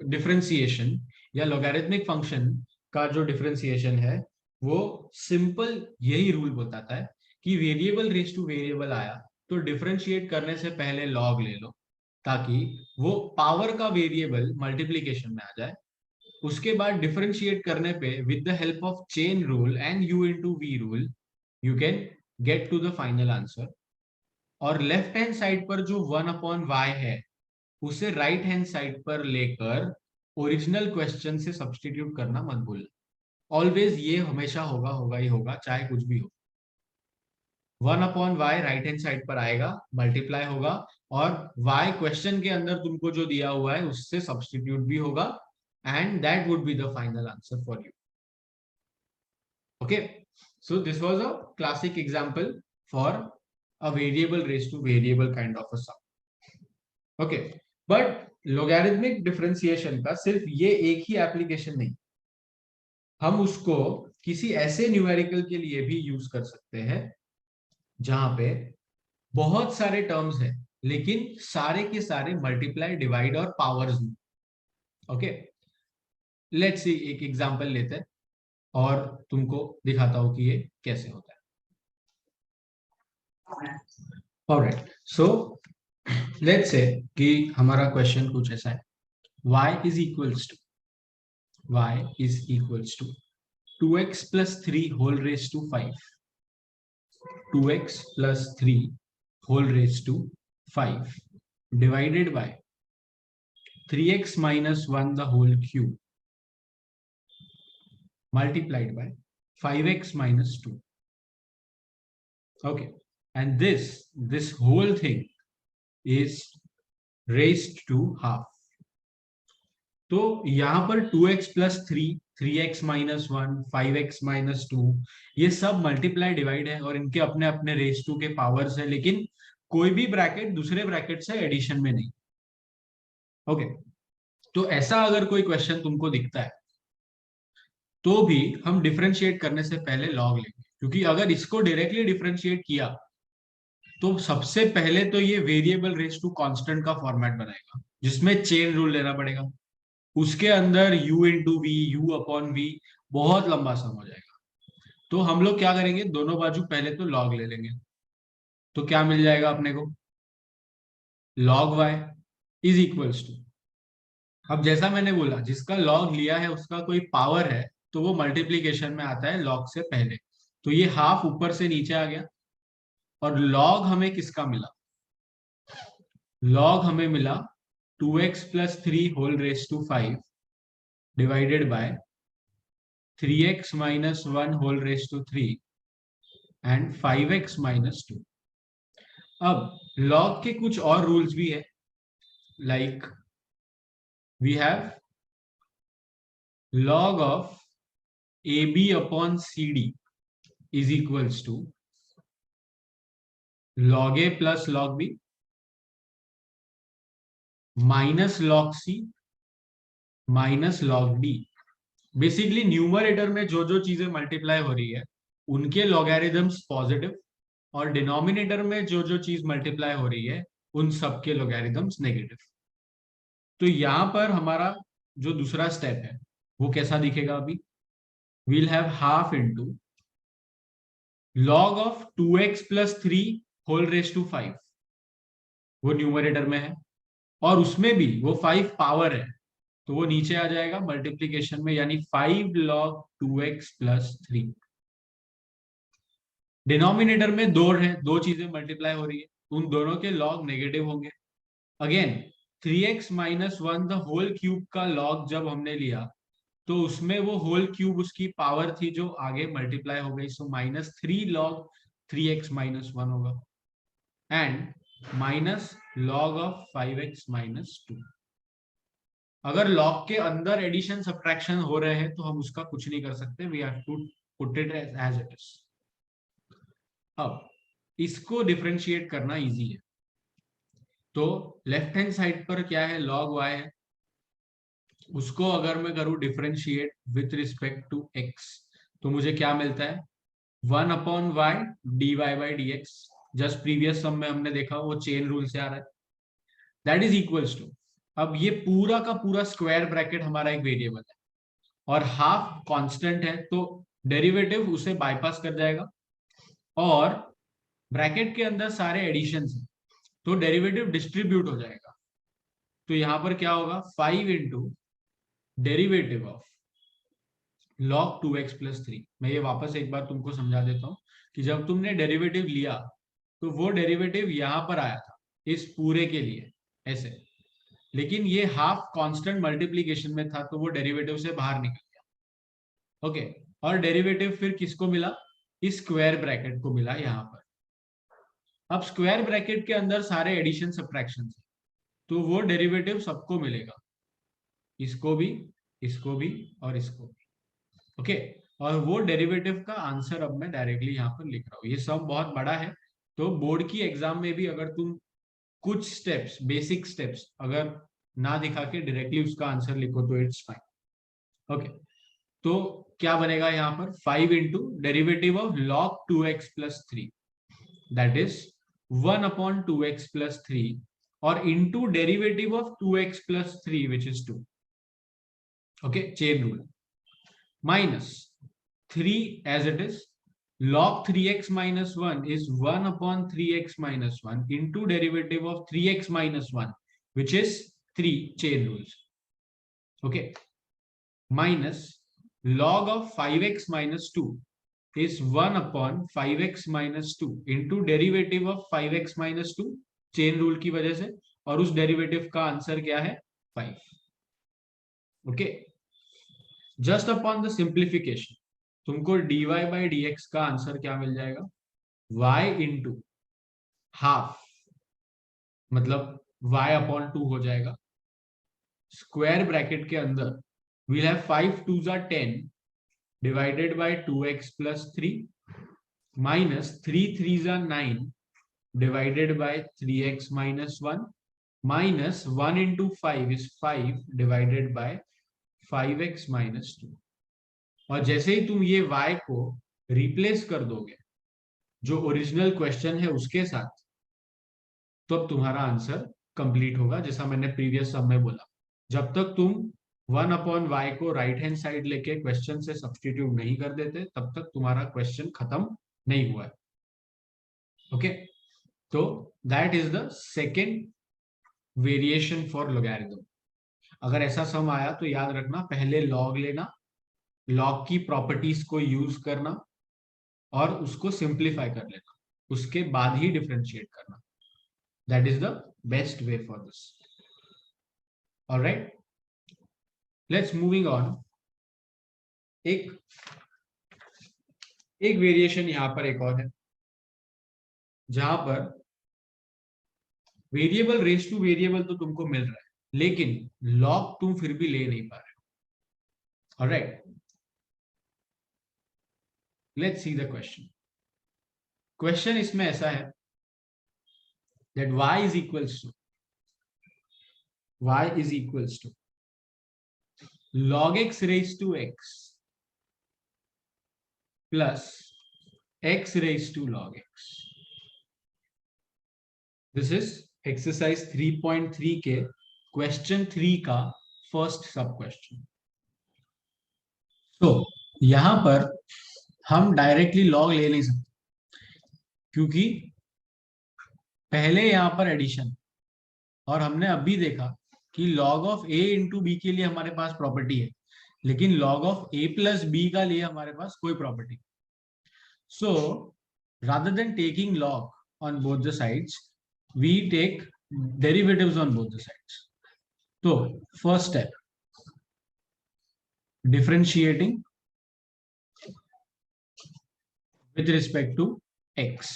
डिफरेंशिएशन या लॉगरिथमिक फंक्शन का जो डिफरेंशिएशन है, वो सिंपल यही रूल बताता है कि वेरिएबल रेस टू वेरिएबल आया तो डिफरेंशिएट करने से पहले लॉग ले लो, ताकि वो पावर का वेरिएबल मल्टीप्लीकेशन में आ जाए। उसके बाद डिफरेंशिएट करने पे with the help of chain rule and u into v rule you can get to the final answer. और लेफ्ट हैंड साइड पर जो 1 अपॉन y है, उसे राइट हैंड साइड पर लेकर ओरिजिनल क्वेश्चन से सब्स्टिट्यूट करना मत भूलना। ऑलवेज ये हमेशा होगा ही होगा, चाहे कुछ भी हो। 1 upon y right hand side पर आएगा, मल्टीप्लाई होगा और y क्वेश्चन के अंदर तुमको जो दिया हुआ है उससे सब्स्टिट्यूट भी होगा, and that would be the final answer for you. Okay, so this was a classic example for a variable raised to variable kind of a sum. Okay, but logarithmic differentiation का सिर्फ ये एक ही एप्लीकेशन नहीं, हम उसको किसी ऐसे न्यूमेरिकल के लिए भी यूज कर सकते हैं जहां पे बहुत सारे टर्म्स हैं लेकिन सारे के सारे मल्टीप्लाई, डिवाइड और पावर्स में. ओके, लेट्स सी, एक एग्जांपल लेते हैं और तुमको दिखाता हूं कि ये कैसे होता है. ऑलराइट, सो लेट्स से कि हमारा क्वेश्चन कुछ ऐसा है. y is equals to 2x plus 3 whole raised to 5. 2x plus 3 whole raised to 5 divided by 3x minus 1 the whole cube multiplied by 5x minus 2. Okay, and this whole thing is raised to half. तो यहां पर 2x plus 3, 3x minus 1, 5x minus 2 ये सब मल्टीप्लाई डिवाइड है और इनके अपने अपने रेस टू के पावर्स है, लेकिन कोई भी ब्रैकेट दूसरे ब्रैकेट से एडिशन में नहीं. ओके, तो ऐसा अगर कोई क्वेश्चन तुमको दिखता है तो भी हम डिफरेंशिएट करने से पहले लॉग लेंगे, क्योंकि अगर इसको डायरेक्टली डिफरेंशिएट किया तो सबसे पहले तो ये वेरिएबल रेस टू कांस्टेंट का फॉर्मेट बनाएगा जिसमें चेन रूल लेना पड़ेगा. उसके अंदर u into we, you upon v, बहुत लंबा सम हो जाएगा. तो हम लोग क्या करेंगे, दोनों बाजू पहले तो लॉग ले लेंगे. तो क्या मिल जाएगा अपने को, log y is equals to, अब जैसा मैंने बोला जिसका लॉग लिया है उसका कोई पावर है तो वो मल्टीप्लीकेशन में आता है लॉग से पहले. तो ये हाफ ऊपर से नीचे आ गया और लॉग हमें किसका मिला, लॉग हमें मिला 2x plus 3 whole raised to 5 divided by 3x minus 1 whole raised to 3 and 5x minus 2. अब log के कुछ और रूल्स भी है, like we have log of AB upon CD is equals to log A plus log B minus log C minus log D. Basically numerator में जो जो चीजें मल्टीप्लाई हो रही है उनके लॉगरिथम्स पॉजिटिव, और डिनोमिनेटर में जो जो चीज मल्टीप्लाई हो रही है उन सबके लॉगरिथम्स नेगेटिव. तो यहां पर हमारा जो दूसरा स्टेप है वो कैसा दिखेगा, अभी we'll have half into log of 2x plus 3 whole raised to 5, वो न्यूमरेटर में है और उसमें भी वो 5 पावर है तो वो नीचे आ जाएगा मल्टीप्लीकेशन में, यानी 5 log 2x plus 3. डिनोमिनेटर में दो है, दो चीजें मल्टीप्लाई हो रही है, उन दोनों के लॉग नेगेटिव होंगे. Again 3x minus 1 the whole cube का लॉग जब हमने लिया तो उसमें वो होल क्यूब उसकी पावर थी जो आगे मल्टीप्लाई हो गई, सो -3 log 3x minus 1 होगा and minus log of 5x minus 2. अगर लॉग के अंदर एडिशन सब्ट्रैक्शन हो रहे हैं तो हम उसका कुछ नहीं कर सकते, we have to put it as it is. अब इसको डिफरेंशिएट करना इजी है. तो लेफ्ट हैंड साइड पर क्या है, log y है, उसको अगर मैं करूं differentiate with respect to x तो मुझे क्या मिलता है, 1 upon y dy by dx. Just previous sum में हमने देखा वो चेन रूल से आ रहा है, दैट इज इक्वल्स टू, अब ये पूरा का पूरा स्क्वायर ब्रैकेट हमारा एक वेरिएबल है और हाफ कांस्टेंट है तो डेरिवेटिव उसे बाईपास कर जाएगा, और ब्रैकेट के अंदर सारे एडिशंस हैं तो डेरिवेटिव डिस्ट्रीब्यूट हो जाएगा. तो यहां पर क्या होगा, 5 into derivative of log 2x plus 3. मैं ये वापस एक बार तुमको समझा देता हूं कि जब तुमने डेरिवेटिव लिया तो वो डेरिवेटिव यहां पर आया था इस पूरे के लिए ऐसे, लेकिन ये हाफ कांस्टेंट मल्टीप्लीकेशन में था तो वो डेरिवेटिव से बाहर निकल गया. ओके, और डेरिवेटिव फिर किसको मिला, इस स्क्वायर ब्रैकेट को मिला यहां पर. अब स्क्वायर ब्रैकेट के अंदर सारे एडिशन सब्ट्रैक्शन है, तो वो डेरिवेटिव सबको मिलेगा, इसको भी, इसको भी और इसको भी। ओके, और वो डेरिवेटिव का आंसर अब मैं डायरेक्टली यहाँ पर लिख रहा हूँ। ये सम बहुत बड़ा है, तो बोर्ड की एग्जाम में भी अगर तुम कुछ स्टेप्स, बेसिक स्टेप्स अगर ना दिखा के डायरेक्टली उसका आंसर लिखो तो इट्स फाइन। ओके, तो क्या बनेगा यहाँ पर 5 into derivative of log 2x plus 3, that is 1 upon 2x plus 3 और into derivative of 2x plus 3 which is 2। Okay, chain rule, minus 3 as it is, log 3x minus 1 is 1 upon 3x minus 1 into derivative of 3x minus 1 which is 3, chain rules. Okay, minus log of 5x minus 2 is 1 upon 5x minus 2 into derivative of 5x minus 2, chain rule की वजह से, और उस डेरिवेटिव का आंसर क्या है 5। Okay, just upon the simplification तुमको dy बाई dx का आंसर क्या मिल जाएगा, y इंटू हाफ, मतलब y अपॉन 2 हो जाएगा। स्क्वायर ब्रैकेट के अंदर we'll have 5 2s are 10 divided by 2x plus 3 minus 3 3s are 9 divided by 3x minus 1 minus 1 into 5 is 5 divided by 5x minus 2। और जैसे ही तुम ये y को रिप्लेस कर दोगे जो ओरिजिनल क्वेश्चन है उसके साथ, तो अब तुम्हारा आंसर कंप्लीट होगा। जैसा मैंने प्रीवियस सब में बोला, जब तक तुम 1 अपॉन वाई को राइट हैंड साइड लेके क्वेश्चन से सब्स्टिट्यूट नहीं कर देते तब तक तुम्हारा क्वेश्चन खत्म नहीं हुआ है। ओके, तो that is the second variation for logarithm. अगर ऐसा सम आया तो याद रखना पहले लॉग लेना, लॉग की प्रॉपर्टीज को यूज करना और उसको सिंप्लीफाई कर लेना, उसके बाद ही डिफरेंशिएट करना। That is the best way for this. Alright, let's moving on. एक वेरिएशन यहां पर एक और है जहां पर वेरिएबल रेस टू वेरिएबल तो तुमको मिल रहा है लेकिन लॉग तुम फिर भी ले नहीं पा रहे हो। Alright, let's see the question. Question इसमें ऐसा है that y is equals to log x raised to x plus x raised to log x. This is exercise 3.3 के क्वेश्चन 3 का फर्स्ट सब क्वेश्चन। तो यहां पर हम डायरेक्टली लॉग ले नहीं सकते क्योंकि पहले यहां पर एडिशन, और हमने अभी देखा कि log of a into B के लिए हमारे पास प्रॉपर्टी है लेकिन log of a plus B का लिए हमारे पास कोई property. So rather than taking log on both the sides we take derivatives on both the sides. तो first step, differentiating with respect to x,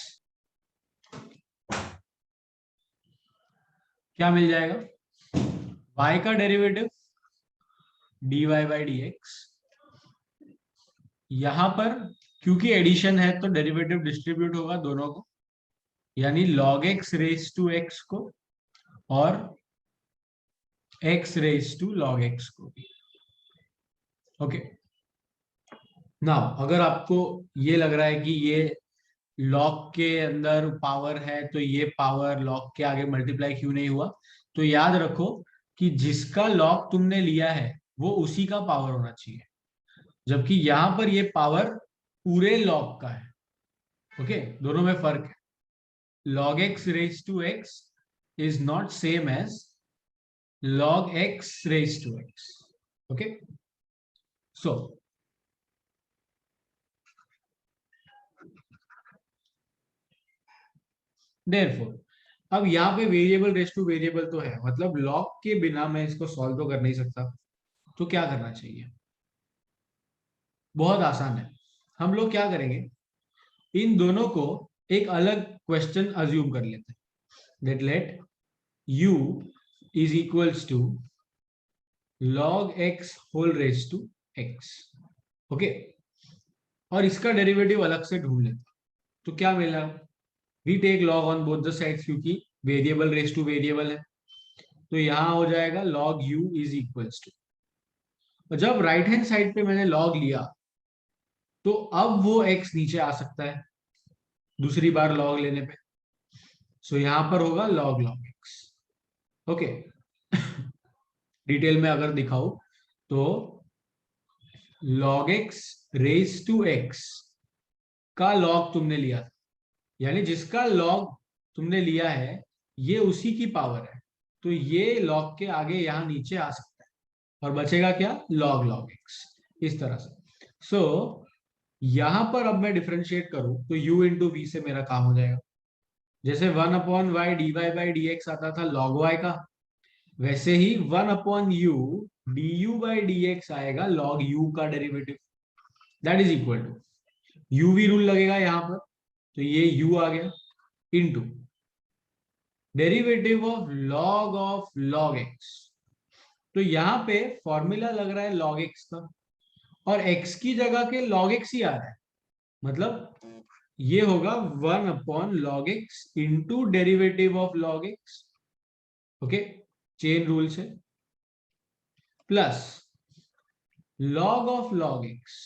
क्या मिल जाएगा, y का derivative dy by D X. यहां पर क्योंकि एडिशन है तो डेरिवेटिव डिस्ट्रीब्यूट होगा दोनों को, यानी log x raise to x को और x raise to log x को भी। ओके, नाउ अगर आपको ये लग रहा है कि ये log के अंदर पावर है तो ये पावर log के आगे मल्टीप्लाई क्यों नहीं हुआ, तो याद रखो कि जिसका log तुमने लिया है वो उसी का पावर होना चाहिए, जबकि यहां पर ये पावर पूरे log का है। ओके, दोनों में फर्क है। log x raised to x is not same as log x raised to x. Okay, so therefore अब यहाँ पे वेरिएबल रेस टू वेरिएबल तो है, मतलब log के बिना मैं इसको सॉल्व तो कर नहीं सकता, तो क्या करना चाहिए, बहुत आसान है। हम लोग क्या करेंगे, इन दोनों को एक अलग क्वेश्चन अज्यूम कर लेते हैं that let u is equals to log x whole raise to x. Okay, और इसका डेरिवेटिव अलग से ढूंढ लेते हैं. तो क्या मिला, we take log on both the sides क्योंकि वेरिएबल रेज टू वेरिएबल है. तो यहां हो जाएगा log u is equals to, और जब राइट हैंड साइड पे मैंने लॉग लिया तो अब वो x नीचे आ सकता है दूसरी बार लॉग लेने पे. सो यहां पर होगा log x. ओके, डिटेल में अगर दिखाओ तो log x raise to x का लॉग तुमने लिया था, यानी जिसका लॉग तुमने लिया है ये उसी की पावर है, तो ये लॉग के आगे यहां नीचे आ सकता है और बचेगा क्या, log x. इस तरह से. सो यहां पर अब मैं डिफरेंशिएट करूं तो u इंटू वी से मेरा काम हो जाएगा. जैसे 1/y dy बाई dx आता था log y का, वैसे ही 1/u du बाई dx आएगा log u का derivative. That is equal to uv rule लगेगा यहां पर, तो ये u आ गया into derivative of log x. तो यहां पे फॉर्मूला लग रहा है log x का, और x की जगह के log x ही आ रहा है, मतलब ये होगा 1/log x into derivative of log x. Okay, chain rule से, plus log of log x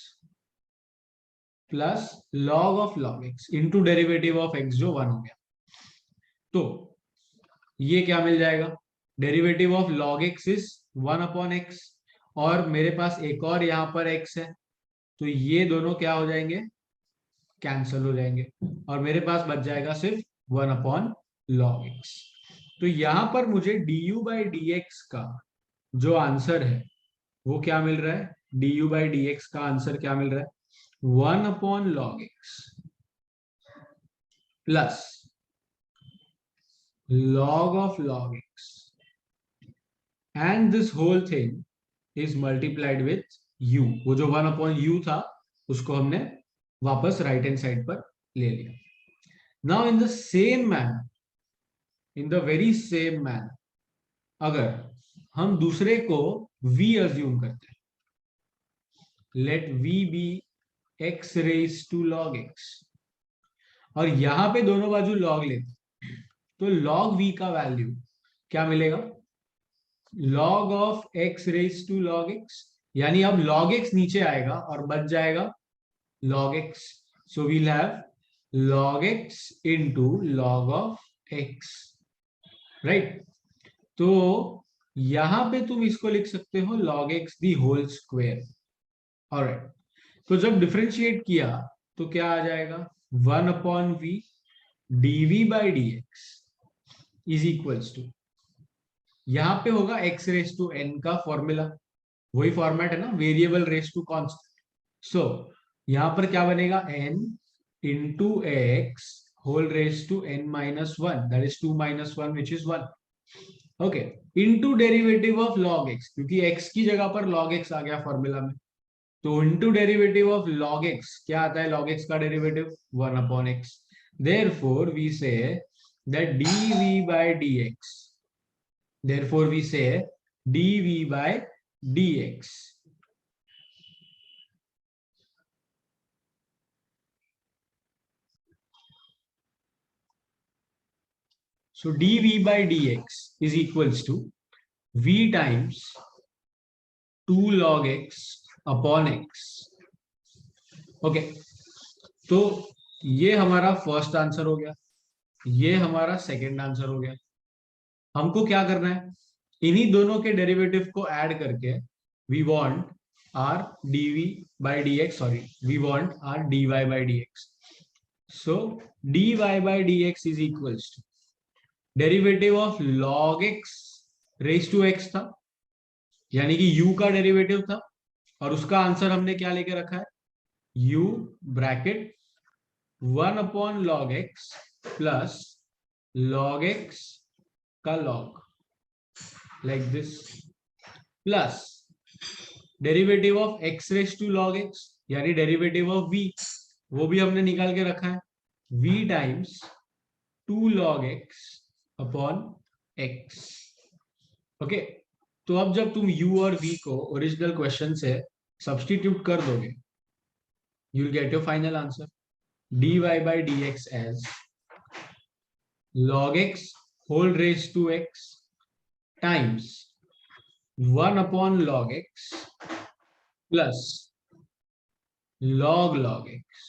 plus log of log x into derivative of x जो 1 हो गया. तो ये क्या मिल जाएगा, derivative of log x is 1/x, और मेरे पास एक और यहां पर x है, तो ये दोनों क्या हो जाएंगे, कैंसल हो जाएंगे, और मेरे पास बच जाएगा सिर्फ 1/log x. तो यहां पर मुझे du बाई dx का जो आंसर है वो क्या मिल रहा है, du बाई dx का आंसर क्या मिल रहा है, 1/log x plus log of log x, and this whole thing is multiplied with u. वो जो 1/u था उसको हमने वापस राइट हैंड साइड पर ले लिया. Now in the same manner, in the very same manner, अगर हम दूसरे को v अज्यूम करते हैं, let v be x raise to log x, और यहां पे दोनों बाजू log लेते, तो log v का वैल्यू क्या मिलेगा, log of x raise to log x, यानी अब log x नीचे आएगा और बच जाएगा log x. So we'll have log x into log of x, right. तो यहां पे तुम इसको लिख सकते हो log x the whole square. Alright, तो जब डिफरेंशिएट किया तो क्या आ जाएगा, 1/v dv by dx is equals to, यहां पे होगा x रेज टू n का फॉर्मूला, वही फॉर्मेट है ना, variable raise to constant. So यहां पर क्या बनेगा, n into x whole raise to n minus 1, that is 2 minus 1 which is 1. Okay, into derivative of log x, क्योंकि x की जगह पर log x आ गया फॉर्मूला में, तो into derivative of log x क्या आता है, log x का derivative 1/x. Therefore we say that dv by dx, therefore we say dv by dx so dv by dx is equals to v times 2 log x upon x. Okay, तो ये हमारा फर्स्ट आंसर हो गया, ये हमारा सेकंड आंसर हो गया. हमको क्या करना है, इन्हीं दोनों के डेरिवेटिव को ऐड करके we want are dv by dx, sorry we want are dy by dx. सो dy by dx is equals to derivative of log x raise to x था, यानी कि u का डेरिवेटिव था, और उसका आंसर हमने क्या लेके रखा है, u bracket 1/log x plus log x का log, like this, plus derivative of x raise to log x, यानी डेरिवेटिव ऑफ v, वो भी हमने निकाल के रखा है, v times 2 log x upon x। Okay, तो अब जब तुम u और v को ओरिजिनल क्वेश्चन से सब्स्टिट्यूट कर दोगे, you will get your final answer dy by dx as log x whole raised to x times 1 upon log x plus log x।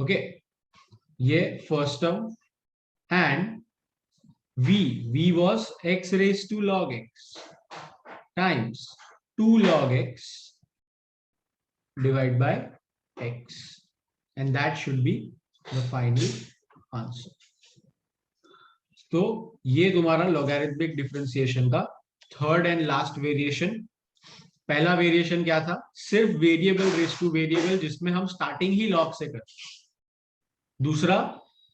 Okay, ये first term and v was x raised to log x times 2 log x divided by x, and that should be the final answer। तो ये तुम्हारा लॉगरिथमिक डिफरेंशिएशन का थर्ड एंड लास्ट वेरिएशन। पहला वेरिएशन क्या था? सिर्फ वेरिएबल रेस टू वेरिएबल, जिसमें हम स्टार्टिंग ही लॉग से करते हैं। दूसरा,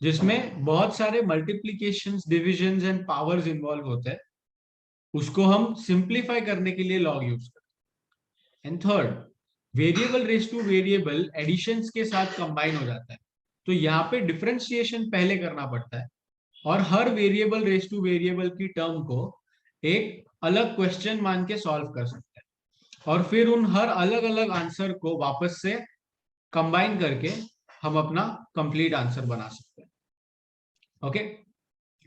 जिसमें बहुत सारे multiplications, divisions and powers involve होते हैं, उसको हम सिंप्लीफाई करने के लिए लॉग यूज करते हैं। And third, variable raise to variable additions के साथ कंबाइन हो जाता है, तो यहाँ पे डिफरेंशिएशन पहले करना पड़ता है और हर वेरिएबल रेस टू वेरिएबल की टर्म को एक अलग क्वेश्चन मान के सॉल्व कर सकते हैं और फिर उन हर अलग अलग आंसर को वापस से कंबाइन करके हम अपना कंप्लीट आंसर बना सकते हैं। Okay,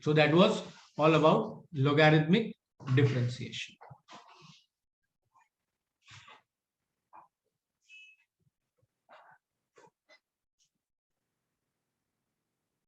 so that was all about logarithmic differentiation।